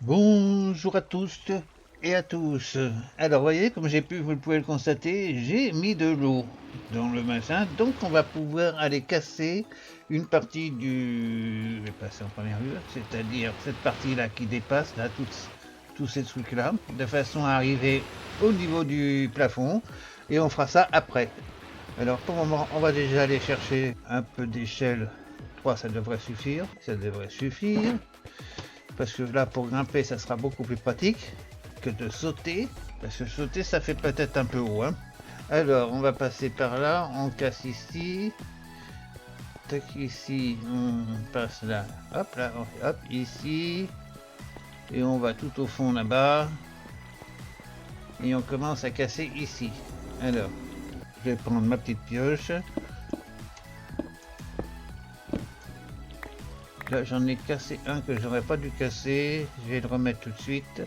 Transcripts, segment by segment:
Bonjour à tous et à tous. Alors, vous voyez, comme vous pouvez le constater, j'ai mis de l'eau dans le machin, donc on va pouvoir aller casser une partie du... Je vais passer en première vue, c'est-à-dire cette partie-là qui dépasse, là, tous ces trucs-là, de façon à arriver au niveau du plafond, et on fera ça après. Alors, pour le moment, on va déjà aller chercher un peu d'échelle. 3, ça devrait suffire, ça devrait suffire. Parce que là, pour grimper, ça sera beaucoup plus pratique que de sauter. Parce que sauter, ça fait peut-être un peu haut. Hein. Alors, on va passer par là. On casse ici. Tac, ici. On passe là. Hop, là. Hop, ici. Et on va tout au fond là-bas. Et on commence à casser ici. Alors, je vais prendre ma petite pioche. Là, j'en ai cassé un que j'aurais pas dû casser. Je vais le remettre tout de suite.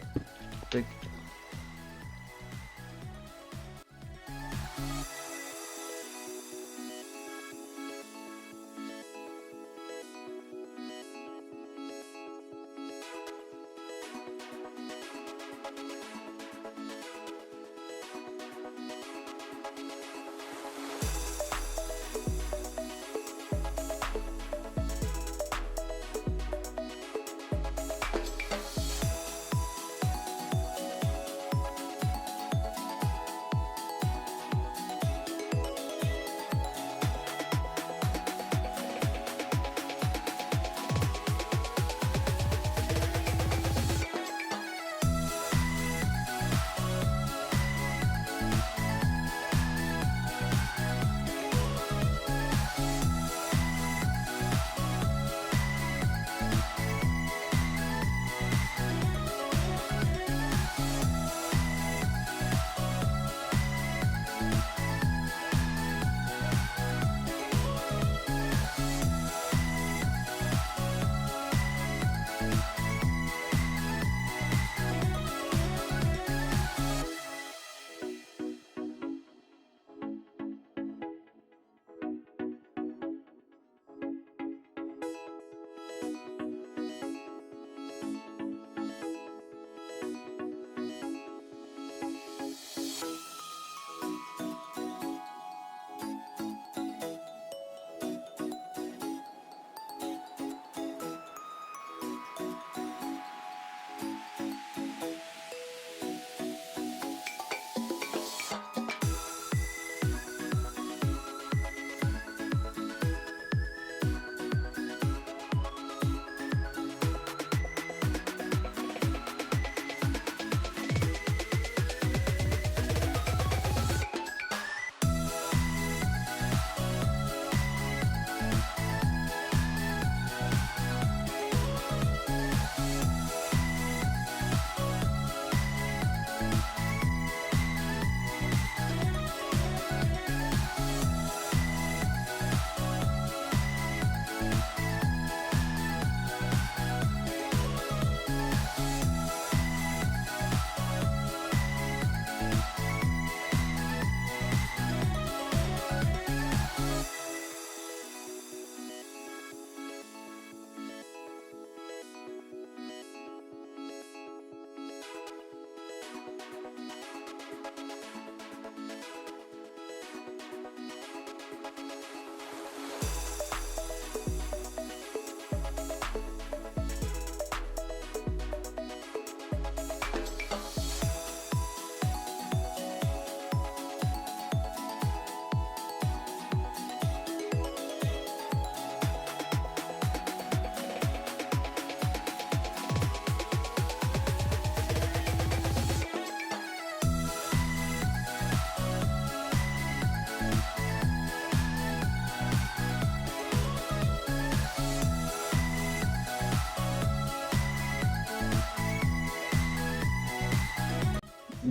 Tac.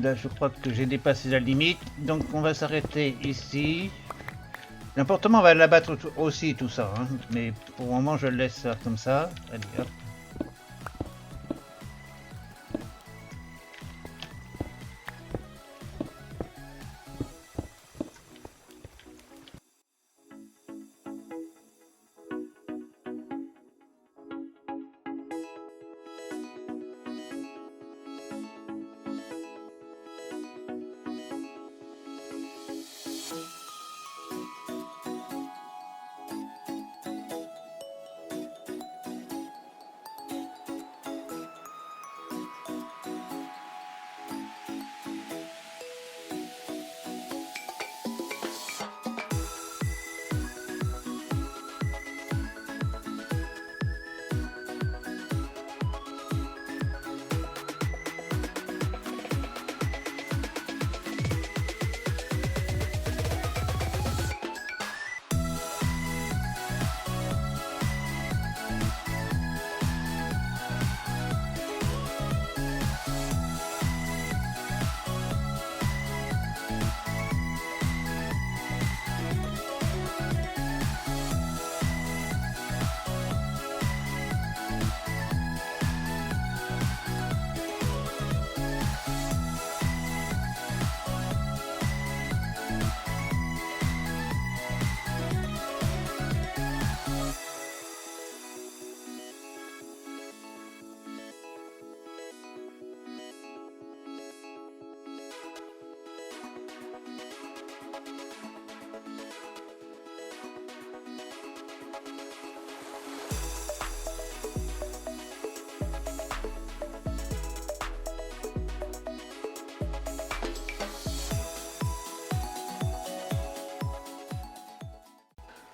Là, je crois que j'ai dépassé la limite, donc on va s'arrêter ici. L'important, on va l'abattre aussi, tout ça, hein. Mais pour le moment, je le laisse comme ça. Allez, hop.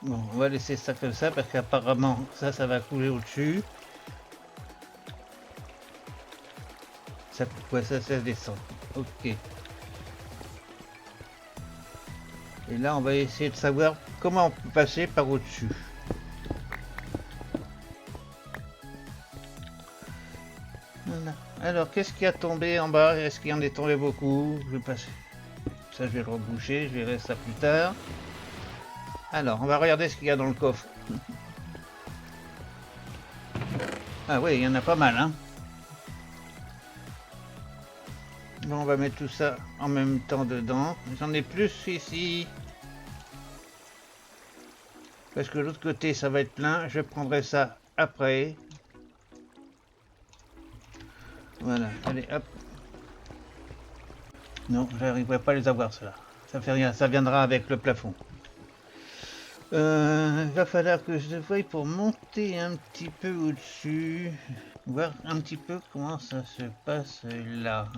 Bon, on va laisser ça comme ça parce qu'apparemment ça va couler au-dessus. Ça, ouais, ça descend. Ok. Et là, on va essayer de savoir comment on peut passer par au-dessus. Voilà. Alors, qu'est-ce qui a tombé en bas? Est-ce qu'il y en est tombé beaucoup? Je vais passer. Ça, je vais le reboucher. Je verrai ça plus tard. Alors, on va regarder ce qu'il y a dans le coffre. Ah oui, il y en a pas mal, hein. Bon, on va mettre tout ça en même temps dedans. J'en ai plus ici. Parce que l'autre côté, ça va être plein. Je prendrai ça après. Voilà, allez, hop. Non, j'arriverai pas à les avoir, cela. Ça fait rien, ça viendra avec le plafond. Il va falloir que je voie pour monter un petit peu au-dessus. Voir un petit peu comment ça se passe là.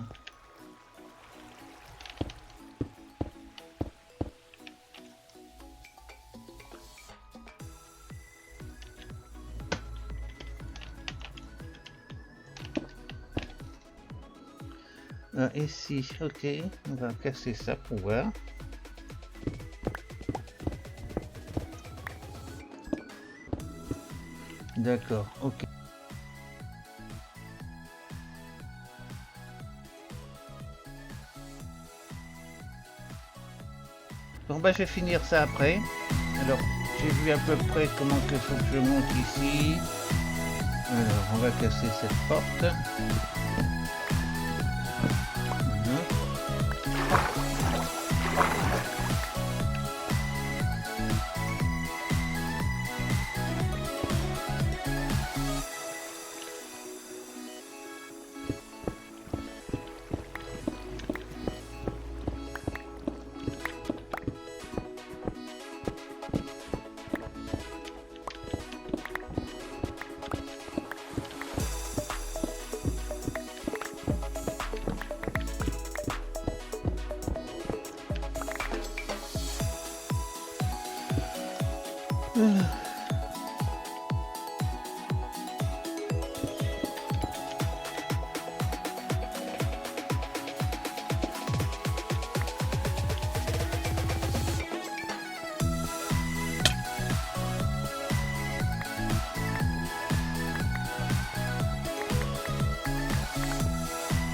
Ici, ok, on va casser ça pour voir. D'accord, ok. Bon bah je vais finir ça après. Alors j'ai vu à peu près comment il faut que je monte ici. Alors on va casser cette porte.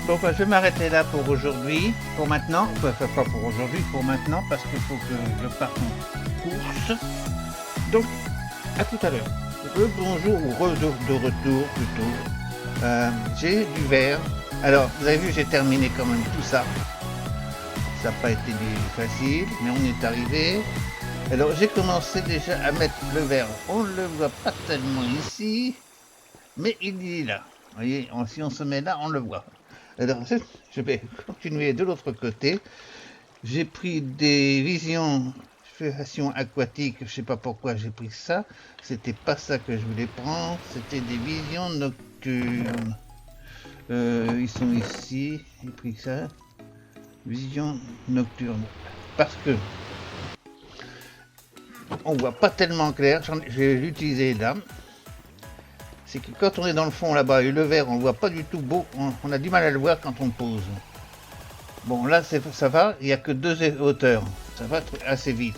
Bon bah je vais m'arrêter là pour aujourd'hui, pour maintenant, enfin pas pour aujourd'hui, pour maintenant, parce qu'il faut que je parte en course. Donc, à tout à l'heure. Bonjour ou de retour plutôt. J'ai du verre. Alors, vous avez vu, j'ai terminé quand même tout ça. Ça n'a pas été facile, mais on est arrivé. Alors, j'ai commencé déjà à mettre le verre. On ne le voit pas tellement ici, mais il est là. Vous voyez, si on se met là, on le voit. Alors, je vais continuer de l'autre côté. J'ai pris des visions aquatique, je sais pas pourquoi j'ai pris ça, c'était pas ça que je voulais prendre, c'était des visions nocturnes. Ils sont ici, j'ai pris ça, vision nocturne, parce que on voit pas tellement clair, je vais l'utiliser là. C'est que quand on est dans le fond là-bas et le verre on le voit pas du tout beau, on a du mal à le voir quand on pose. Bon là ça va, il n'y a que 2 hauteurs, ça va assez vite.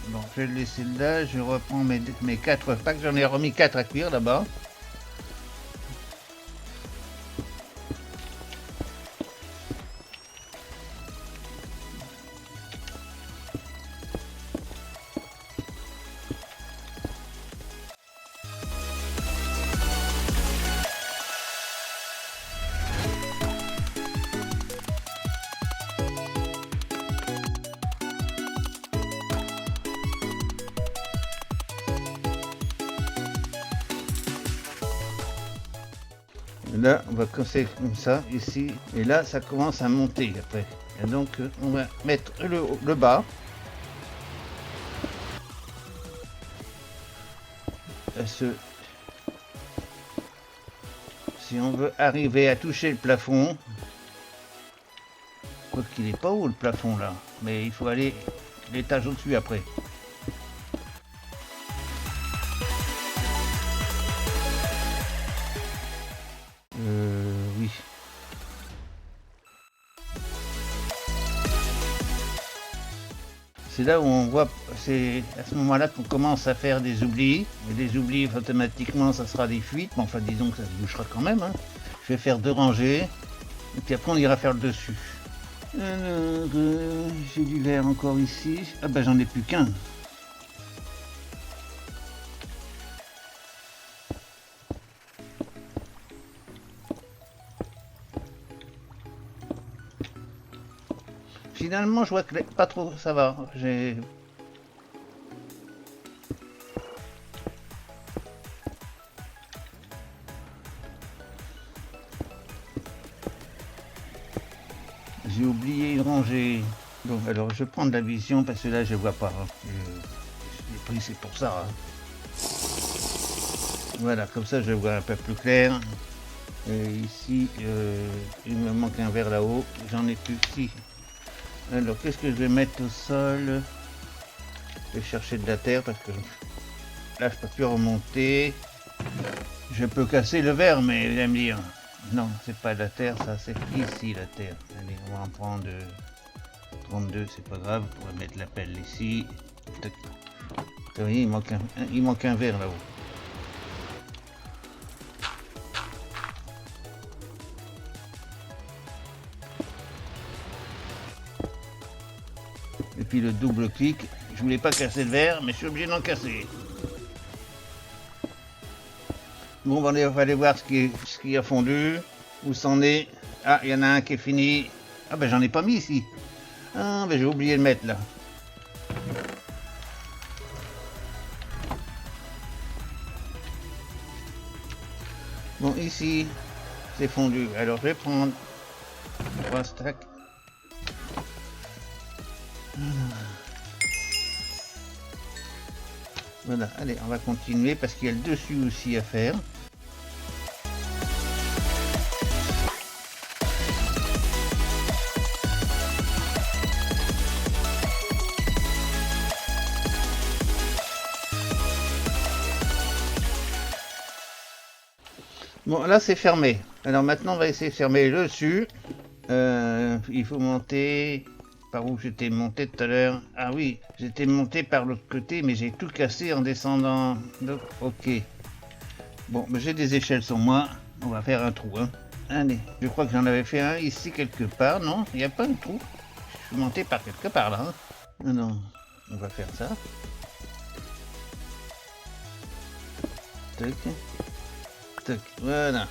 Bon, je vais le laisser là, je reprends mes 4 packs, j'en ai remis 4 à cuire là-bas. Là, on va casser comme ça, ici, et là, ça commence à monter après. Et donc, on va mettre le bas. Si on veut arriver à toucher le plafond, quoi qu'il n'est pas haut le plafond là, mais il faut aller l'étage au-dessus après. c'est là où on voit, c'est à ce moment-là qu'on commence à faire des oublis. Et des oublis, automatiquement, ça sera des fuites. Mais enfin, disons que ça se bouchera quand même. Hein. Je vais faire 2 rangées. Et puis après, on ira faire le dessus. Alors, j'ai du verre encore ici. Ah ben, j'en ai plus qu'un. Finalement, je vois que pas trop, ça va. J'ai oublié une rangée. Bon, alors je vais prendre la vision parce que là, je vois pas. Hein. Je l'ai pris, c'est pour ça. Hein. Voilà, comme ça, je vois un peu plus clair. Et ici, il me manque un verre là-haut. J'en ai plus ici. Alors, qu'est-ce que je vais mettre au sol? Je vais chercher de la terre parce que là, je peux plus remonter. Je peux casser le verre, mais vous allez me dire, non, c'est pas de la terre, ça, c'est ici la terre. Allez, on va en prendre 32, c'est pas grave. On va mettre la pelle ici. Vous voyez, il manque un verre là-haut. Et puis le double clic, je voulais pas casser le verre, mais je suis obligé d'en casser. Bon, on va aller voir ce qui a fondu, où c'en est. Ah, il y en a un qui est fini. Ah ben j'en ai pas mis ici. Ah ben j'ai oublié de le mettre là. Bon, ici, c'est fondu. Alors je vais prendre 3 stacks. Voilà, allez, on va continuer parce qu'il y a le dessus aussi à faire. Bon, là c'est fermé. Alors maintenant on va essayer de fermer le dessus. Il faut monter par où j'étais monté tout à l'heure. Ah oui, j'étais monté par l'autre côté, mais j'ai tout cassé en descendant. Donc, ok. Bon, mais j'ai des échelles sur moi. On va faire un trou. Hein. Allez, je crois que j'en avais fait un ici quelque part. Non, il n'y a pas de trou. Je suis monté par quelque part là. Hein. Non, non, on va faire ça. Tac. Tac, voilà.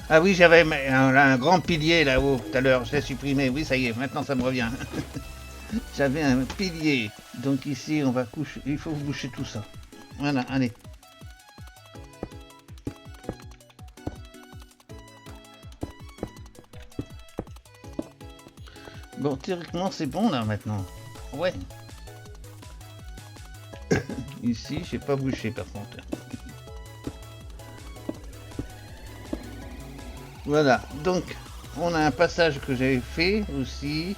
Ah oui, j'avais un grand pilier là-haut tout à l'heure, je l'ai supprimé, oui ça y est, maintenant ça me revient. J'avais un pilier, donc ici on va coucher, il faut boucher tout ça. Voilà, allez. Bon, théoriquement c'est bon là maintenant. Ouais. Ici, j'ai pas bouché par contre. Voilà, donc on a un passage que j'avais fait aussi.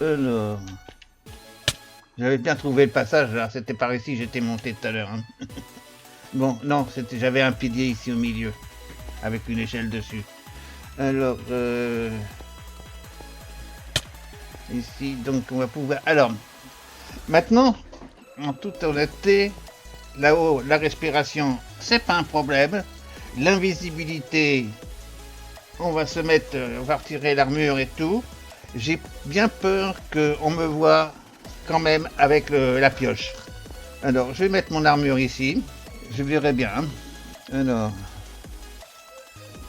Alors, j'avais bien trouvé le passage là, c'était par ici, j'étais monté tout à l'heure. Hein. Bon, non, j'avais un pilier ici au milieu, avec une échelle dessus. Alors, ici, donc on va pouvoir... Alors, maintenant, en toute honnêteté, là-haut, la respiration, c'est pas un problème. L'invisibilité, on va se mettre, on va retirer l'armure et tout. J'ai bien peur qu'on me voit quand même avec la pioche. Alors, je vais mettre mon armure ici. Je verrai bien. Alors,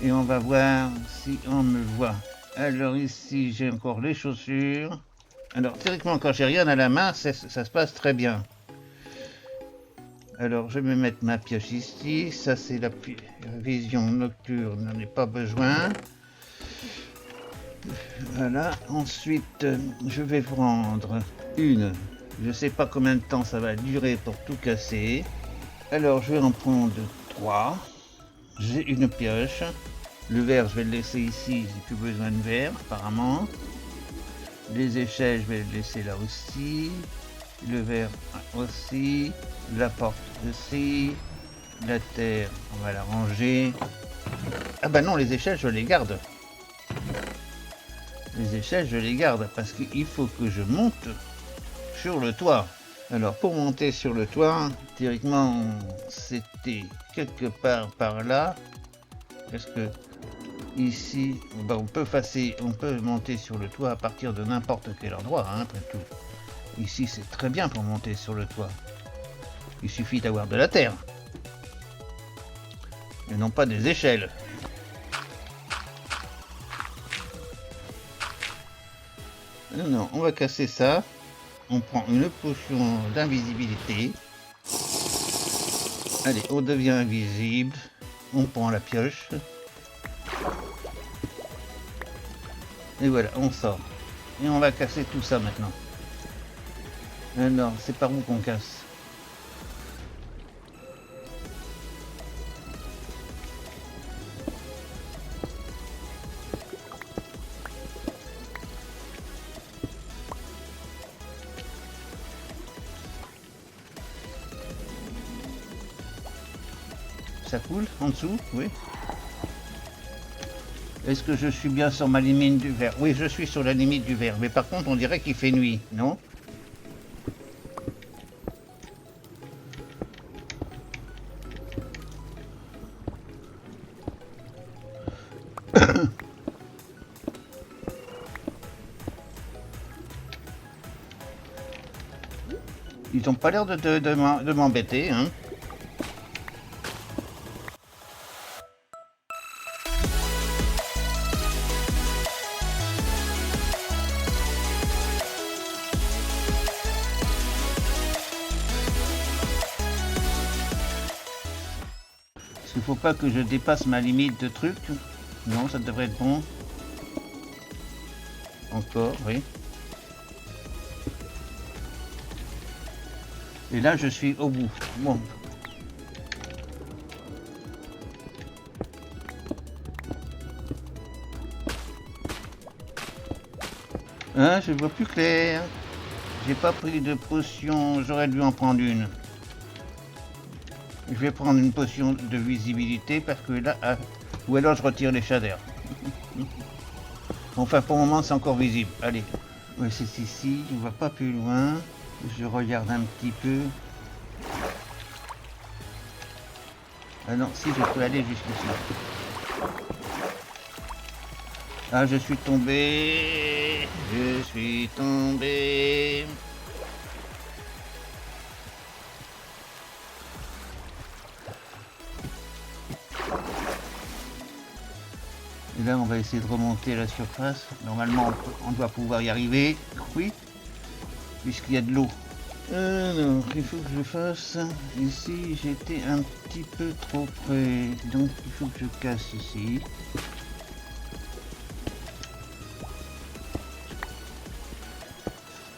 et on va voir si on me voit. Alors ici, j'ai encore les chaussures. Alors, théoriquement, quand j'ai rien à la main, ça se passe très bien. Alors, je vais mettre ma pioche ici. Ça, c'est la vision nocturne. N'en ai pas besoin. Voilà. Ensuite, je vais prendre une. Je sais pas combien de temps ça va durer pour tout casser. Alors, je vais en prendre 3. J'ai une pioche. Le verre, je vais le laisser ici. J'ai plus besoin de verre, apparemment. Les échelles, je vais le laisser là aussi. Le verre aussi. La porte aussi. La terre, on va la ranger. Ah bah non, les échelles, je les garde. Les échelles, je les garde parce qu'il faut que je monte sur le toit. Alors, pour monter sur le toit, théoriquement, c'était quelque part par là. Est-ce que ici, bah, on peut monter sur le toit à partir de n'importe quel endroit, hein, après tout. Ici, c'est très bien pour monter sur le toit. Il suffit d'avoir de la terre. Et non pas des échelles. Non, on va casser ça. On prend une potion d'invisibilité. Allez, on devient invisible. On prend la pioche. Et voilà, on sort. Et on va casser tout ça maintenant. Alors, c'est par où qu'on casse? Ça coule en dessous? Oui. Est-ce que je suis bien sur ma limite du verre? Oui, je suis sur la limite du verre. Mais par contre, on dirait qu'il fait nuit, non? Ils n'ont pas l'air de m'embêter, hein. Parce qu'il faut pas que je dépasse ma limite de truc. Non, ça devrait être bon. Encore, oui. Et là, je suis au bout. Bon. Hein, je vois plus clair. J'ai pas pris de potion, j'aurais dû en prendre une. Je vais prendre une potion de visibilité parce que là... Ah, ou alors je retire les shaders. Enfin, pour le moment, c'est encore visible. Allez. Ouais, c'est ici, on va pas plus loin. Je regarde un petit peu. Ah non, si, je peux aller jusqu'ici. Ah, je suis tombé. Je suis tombé. Et là, on va essayer de remonter à la surface. Normalement, on doit pouvoir y arriver. Oui, puisqu'il y a de l'eau. Alors, il faut que je fasse... Ici, j'étais un petit peu trop près. Donc, il faut que je casse ici.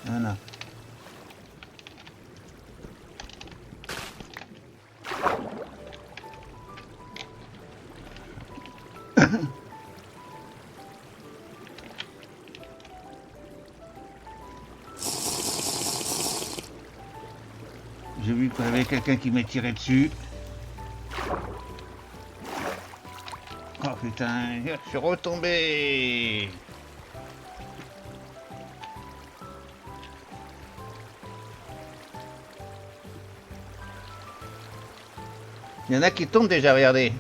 Voilà. J'ai vu qu'il y avait quelqu'un qui m'est tiré dessus. Oh putain, je suis retombé. Il y en a qui tombent déjà, regardez.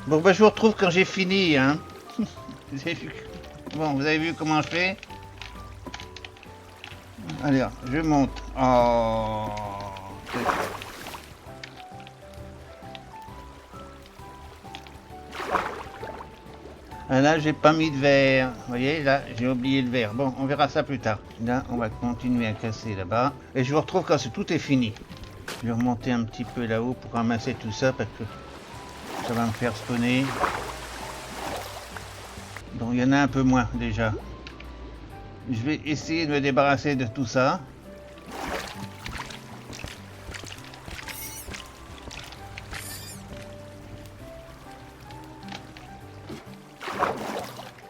Bon, bah, je vous retrouve quand j'ai fini, hein. Bon, vous avez vu comment je fais? Allez, je monte. Oh. Ah, là, j'ai pas mis de verre. Vous voyez, là, j'ai oublié le verre. Bon, on verra ça plus tard. Là, on va continuer à casser là-bas. Et je vous retrouve quand tout est fini. Je vais remonter un petit peu là-haut pour ramasser tout ça parce que ça va me faire spawner. Donc, il y en a un peu moins déjà. Je vais essayer de me débarrasser de tout ça.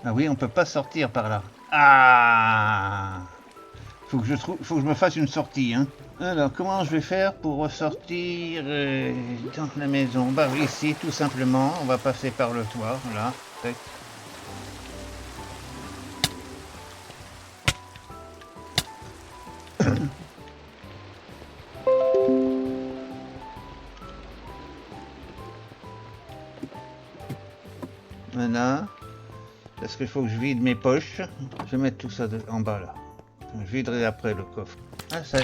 Ah oui, on peut pas sortir par là. Ah, faut que je me fasse une sortie, hein. Alors, comment je vais faire pour ressortir dans la maison? Bah ici, tout simplement, on va passer par le toit, là. Tac. Voilà. Parce qu'il faut que je vide mes poches. Je vais mettre tout ça en bas, là. Je viderai après le coffre. Ah, ça...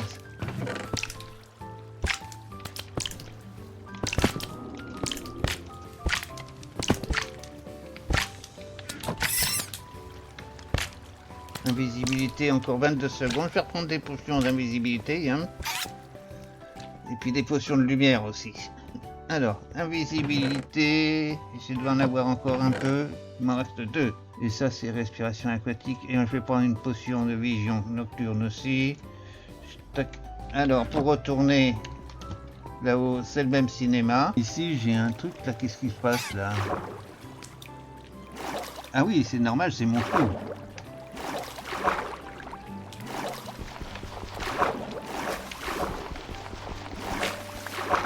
Invisibilité, encore 22 secondes. Je vais reprendre des potions d'invisibilité, hein. Et puis des potions de lumière aussi. Alors, invisibilité, je dois en avoir encore un peu, il m'en reste 2. Et ça, c'est respiration aquatique. Et je vais prendre une potion de vision nocturne aussi. Tac. Alors, pour retourner là-haut, c'est le même cinéma. Ici, j'ai un truc, là, qu'est-ce qui se passe, là? Ah oui, c'est normal, c'est mon trou.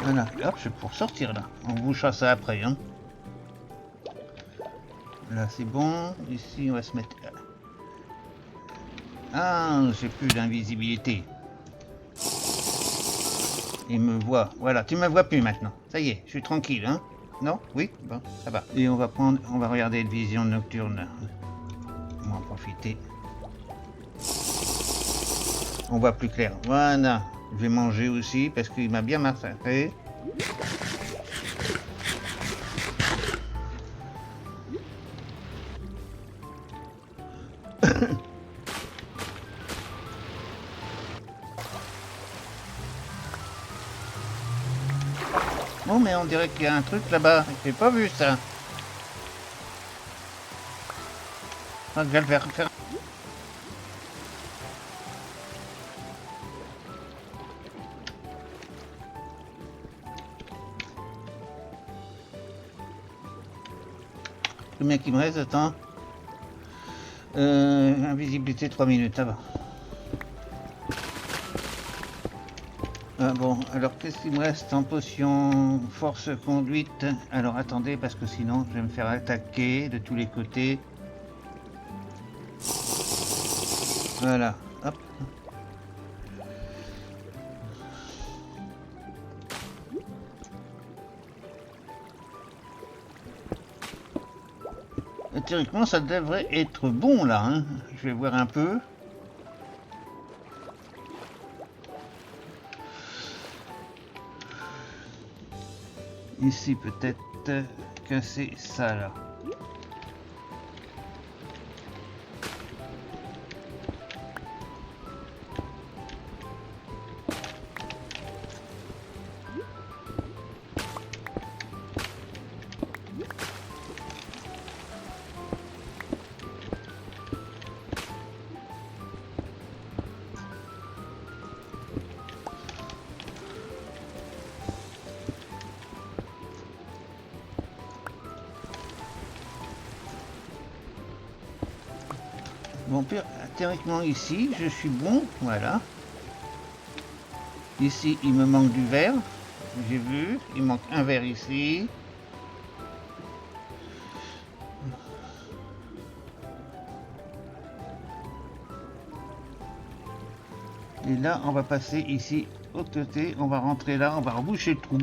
Voilà, hop, c'est pour sortir là. On bouchera ça après, hein. Là, c'est bon. Ici, on va se mettre... Ah, j'ai plus d'invisibilité. Il me voit. Voilà, tu me vois plus maintenant. Ça y est, je suis tranquille, hein. Non? Oui? Bon, ça va. Et on va regarder le vision nocturne. On va en profiter. On voit plus clair. Voilà. Je vais manger aussi parce qu'il m'a bien massacré. Bon, mais on dirait qu'il y a un truc là-bas. J'ai pas vu ça. Ah, je vais le faire. Combien qu'il me reste? Attends. Invisibilité 3 minutes, ça va. Ah bon, alors qu'est-ce qu'il me reste en potion force conduite? Alors attendez, parce que sinon je vais me faire attaquer de tous les côtés. Voilà, hop. Et théoriquement, ça devrait être bon là, hein. Je vais voir un peu. Ici peut-être casser ça là. Bon, théoriquement ici, je suis bon, voilà. Ici, il me manque du verre, j'ai vu, il manque un verre ici. Et là, on va passer ici au côté, on va rentrer là, on va reboucher le trou.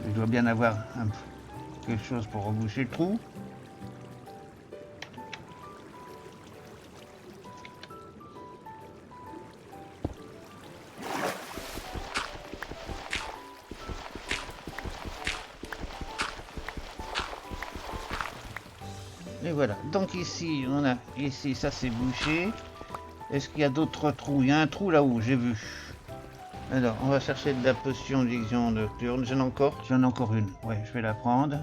Je dois bien avoir quelque chose pour reboucher le trou. Et voilà, donc ici, on a, ici, ça c'est bouché. Est-ce qu'il y a d'autres trous? Il y a un trou là-haut, j'ai vu. Alors, on va chercher de la potion de vision nocturne. J'en ai encore une. Ouais, je vais la prendre.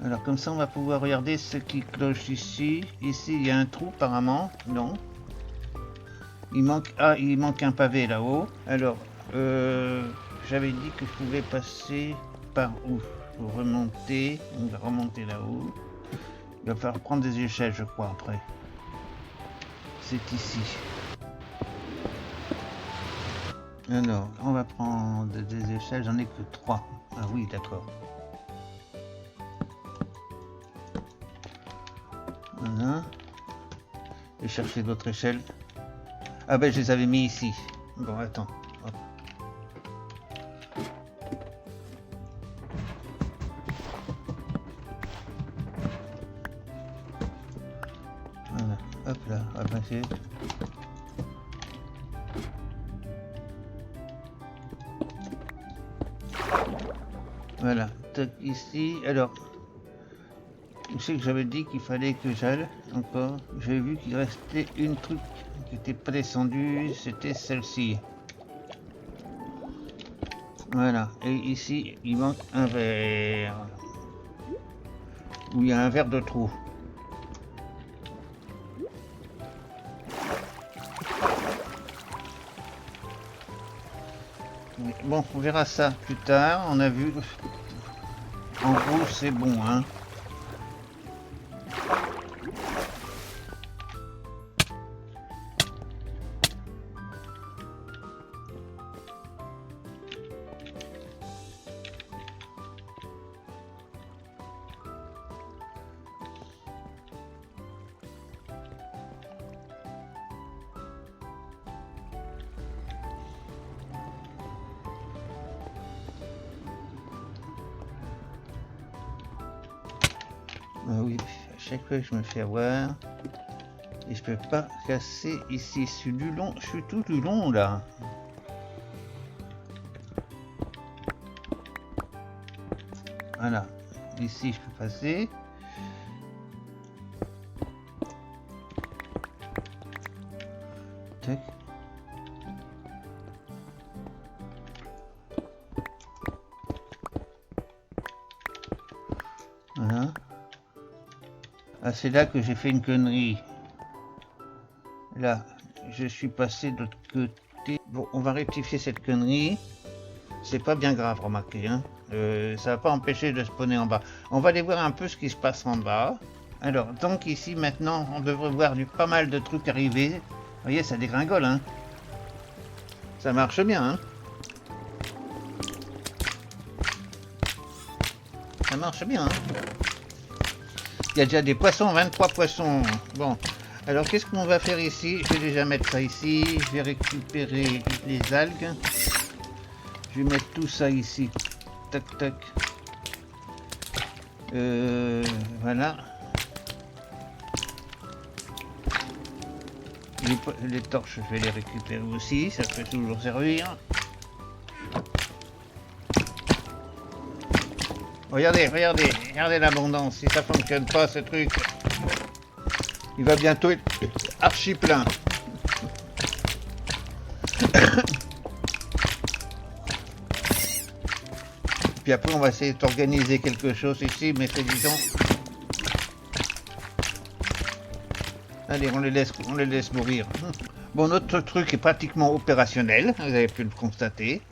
Alors, comme ça, on va pouvoir regarder ce qui cloche ici. Ici, il y a un trou, apparemment. Non. Il manque un pavé là-haut. Alors, J'avais dit que je pouvais passer par où? Pour remonter, on va remonter là-haut. Il va falloir prendre des échelles, je crois, après. C'est ici. Alors, on va prendre des échelles, j'en ai que 3. Ah oui, d'accord. Voilà. Et chercher d'autres échelles. Ah ben, je les avais mis ici. Bon, attends. Hop. Voilà, hop là, on va passer. Voilà, tac, ici. Alors, je sais que j'avais dit qu'il fallait que j'aille encore. J'ai vu qu'il restait une truc qui n'était pas descendue, c'était celle-ci. Voilà, et ici, il manque un verre. Où il y a un verre de trop. Bon, on verra ça plus tard. On a vu. En gros, c'est bon, hein. Ah oui, à chaque fois je me fais avoir. Et je peux pas casser ici. Je suis du long, je suis tout du long là. Voilà. Ici je peux passer. Tac. Voilà. Ah, c'est là que j'ai fait une connerie. Là, je suis passé de l'autre côté. Bon, on va rectifier cette connerie. C'est pas bien grave, remarquez. Hein. Ça va pas empêcher de spawner en bas. On va aller voir un peu ce qui se passe en bas. Alors, donc ici, maintenant, on devrait voir pas mal de trucs arriver. Vous voyez, ça dégringole. Hein. Ça marche bien. Hein. Ça marche bien. Hein. Il y a déjà des poissons, 23 poissons. Bon, alors qu'est-ce qu'on va faire ici? Je vais déjà mettre ça ici. Je vais récupérer les algues. Je vais mettre tout ça ici. Tac, tac. Voilà. Les torches, je vais les récupérer aussi. Ça peut toujours servir. Regardez l'abondance. Si ça fonctionne pas, ce truc, il va bientôt être archi plein. Puis après, on va essayer d'organiser quelque chose ici, mais disons. Allez, on les laisse mourir. Bon, notre truc est pratiquement opérationnel, vous avez pu le constater.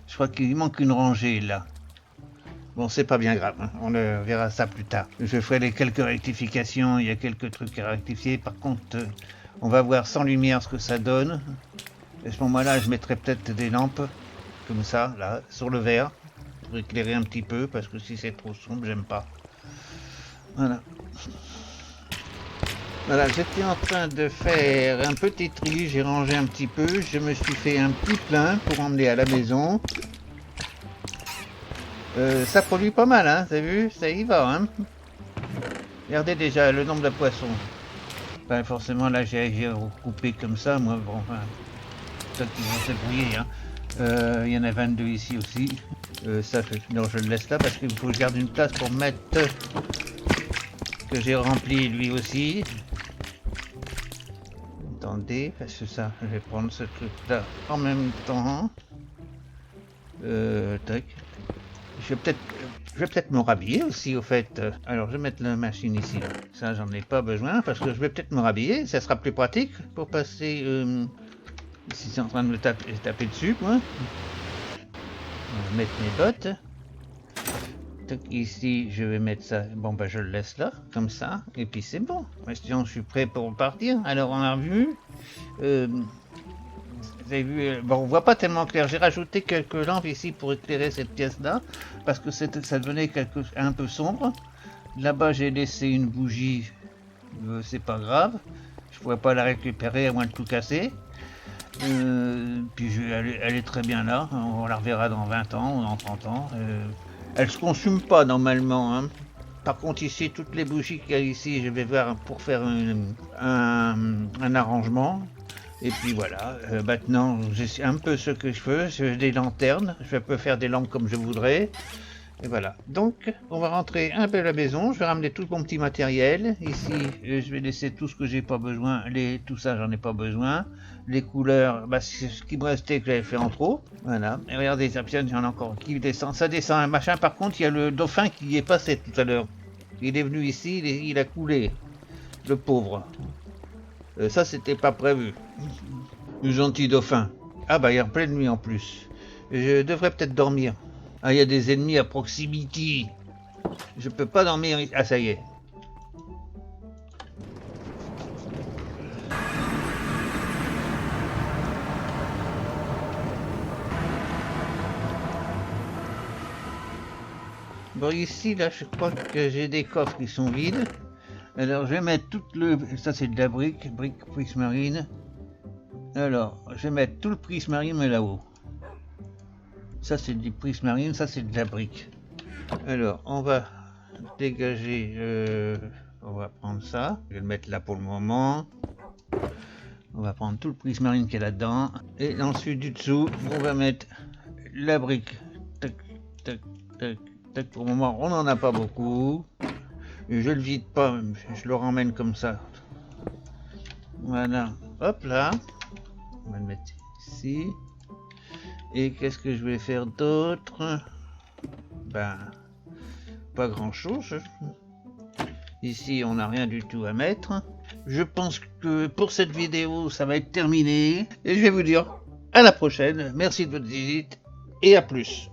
Je crois qu'il manque une rangée là. Bon, c'est pas bien grave, hein. On verra ça plus tard. Je ferai les quelques rectifications, il y a quelques trucs à rectifier. Par contre, on va voir sans lumière ce que ça donne. À ce moment-là, je mettrai peut-être des lampes, comme ça, là, sur le verre, pour éclairer un petit peu, parce que si c'est trop sombre, j'aime pas. Voilà. Voilà, j'étais en train de faire un petit tri, j'ai rangé un petit peu, je me suis fait un petit plein pour emmener à la maison. Ça produit pas mal, hein, t'as vu? Ça y va, hein. Regardez déjà le nombre de poissons. Ben, forcément, là, j'ai recoupé comme ça, moi, bon, enfin, peut-être qu'ils vont se débrouiller, hein. Il y en a 22 ici aussi. Ça, non, je le laisse là parce qu'il faut que je garde une place pour mettre que j'ai rempli lui aussi. Attendez, parce que ça, je vais prendre ce truc là en même temps. Tac. je vais peut-être me rhabiller aussi, au fait. Alors, je vais mettre la machine ici. Là. Ça, j'en ai pas besoin parce que je vais peut-être me rhabiller. Ça sera plus pratique pour passer. Ici, c'est en train de me taper dessus, quoi. On va mettre mes bottes. Donc, ici, je vais mettre ça. Bon, bah, je le laisse là, comme ça. Et puis, c'est bon. Sinon, je suis prêt pour partir. Alors, on a vu. Vous avez vu, bon, on voit pas tellement clair. J'ai rajouté quelques lampes ici pour éclairer cette pièce-là, parce que ça devenait un peu sombre. Là-bas, j'ai laissé une bougie, c'est pas grave. Je pourrais pas la récupérer à moins de tout casser. Puis elle est très bien là. On la reverra dans 20 ans ou dans 30 ans. Elle se consume pas normalement. Hein. Par contre, ici, toutes les bougies qu'il y a ici, je vais voir pour faire un arrangement. Et puis voilà, maintenant j'ai un peu ce que je veux, j'ai des lanternes, je peux faire des lampes comme je voudrais. Et voilà, donc on va rentrer un peu à la maison, je vais ramener tout mon petit matériel. Ici, je vais laisser tout ce que j'ai pas besoin, tout ça j'en ai pas besoin. Les couleurs, bah, c'est ce qui me restait que j'avais fait en trop. Voilà, et regardez, ça il y en a encore qui descend, ça descend un machin. Par contre, il y a le dauphin qui y est passé tout à l'heure. Il est venu ici, il a coulé, le pauvre. Ça, c'était pas prévu. Le gentil dauphin. Ah bah, il est en pleine nuit en plus. Je devrais peut-être dormir. Ah, il y a des ennemis à proximité. Je peux pas dormir. Ah, ça y est. Bon, ici, là, je crois que j'ai des coffres qui sont vides. Alors, je vais mettre toute le... Ça, c'est de la brique prismarine. Alors, je vais mettre tout le prismarine là-haut. Ça, c'est du prismarine, ça, c'est de la brique. Alors, on va dégager... on va prendre ça. Je vais le mettre là pour le moment. On va prendre tout le prismarine qui est là-dedans. Et ensuite, du dessous, on va mettre la brique. Tac, tac, tac, tac. Pour le moment, on n'en a pas beaucoup. Et je le vide pas, je le ramène comme ça. Voilà. Hop là. On va le mettre ici. Et qu'est-ce que je vais faire d'autre? Ben, pas grand-chose. Ici, on n'a rien du tout à mettre. Je pense que pour cette vidéo, ça va être terminé. Et je vais vous dire à la prochaine. Merci de votre visite et à plus.